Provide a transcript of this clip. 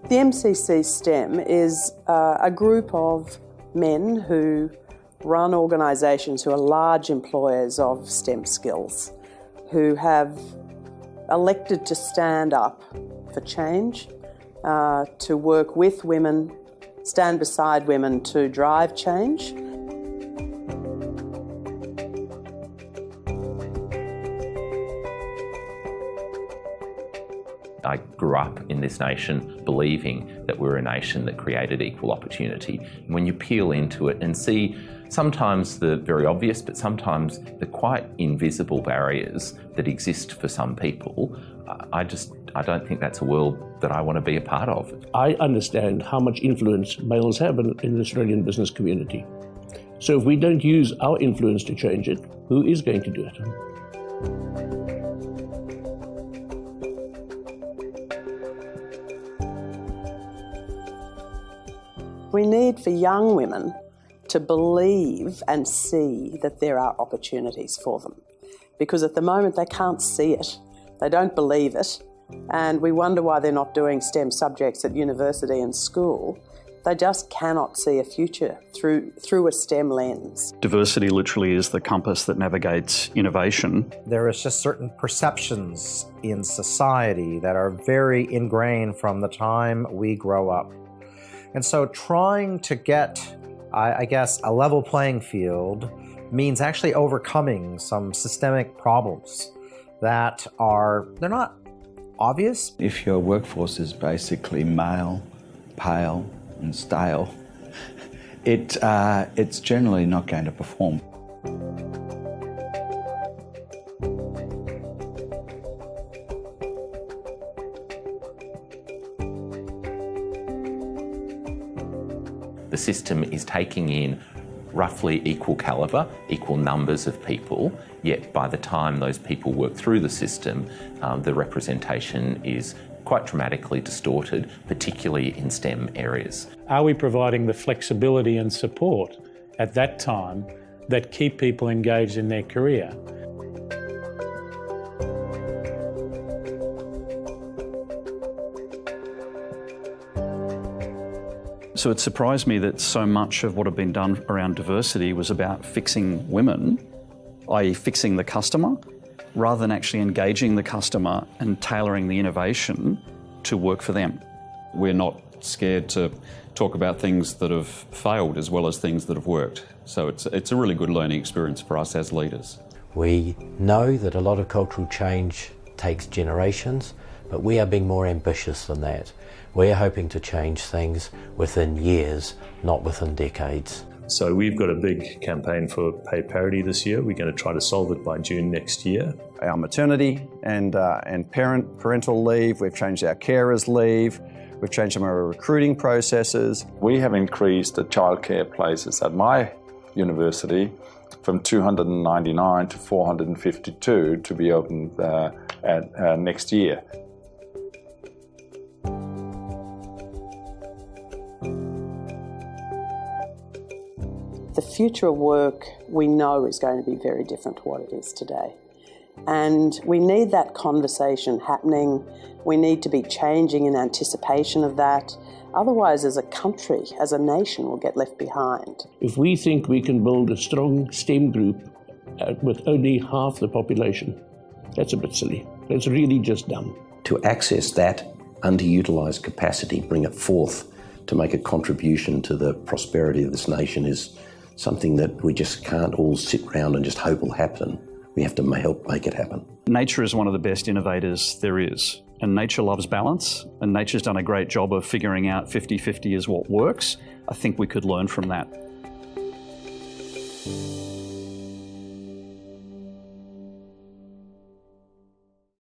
The Mcc Stem is a group of men who run organisations who are large employers of STEM skills, who have elected to stand up for change, to work with women, stand beside women to drive change. I grew up in this nation believing that we're a nation that created equal opportunity. When you peel into it and see sometimes the very obvious, but sometimes the quite invisible barriers that exist for some people, I don't think that's a world that I want to be a part of. I understand how much influence males have in the Australian business community. So if we don't use our influence to change it, who is going to do it? We need for young women to believe and see that there are opportunities for them. Because at the moment they can't see it, they don't believe it, and we wonder why they're not doing STEM subjects at university and school. They just cannot see a future through a STEM lens. Diversity literally is the compass that navigates innovation. There is just certain perceptions in society that are very ingrained from the time we grow up. And so trying to get, I guess, a level playing field means actually overcoming some systemic problems that they're not obvious. If your workforce is basically male, pale and stale, it's generally not going to perform. The system is taking in roughly equal calibre, equal numbers of people, yet by the time those people work through the system, the representation is quite dramatically distorted, particularly in STEM areas. Are we providing the flexibility and support at that time that keep people engaged in their career? So it surprised me that so much of what had been done around diversity was about fixing women, i.e. fixing the customer, rather than actually engaging the customer and tailoring the innovation to work for them. We're not scared to talk about things that have failed as well as things that have worked. So it's a really good learning experience for us as leaders. We know that a lot of cultural change takes generations, but we are being more ambitious than that. We're hoping to change things within years, not within decades. So we've got a big campaign for pay parity this year. We're going to try to solve it by June next year. Our maternity and parental leave, we've changed our carers leave, we've changed some of our recruiting processes. We have increased the childcare places at my university from 299 to 452 to be opened next year. The future of work we know is going to be very different to what it is today. And we need that conversation happening. We need to be changing in anticipation of that. Otherwise, as a country, as a nation, we'll get left behind. If we think we can build a strong STEM group with only half the population, that's a bit silly. That's really just dumb. To access that underutilised capacity, bring it forth to make a contribution to the prosperity of this nation is something that we just can't all sit around and just hope will happen. We have to help make it happen. Nature is one of the best innovators there is, and nature loves balance, and nature's done a great job of figuring out 50-50 is what works. I think we could learn from that.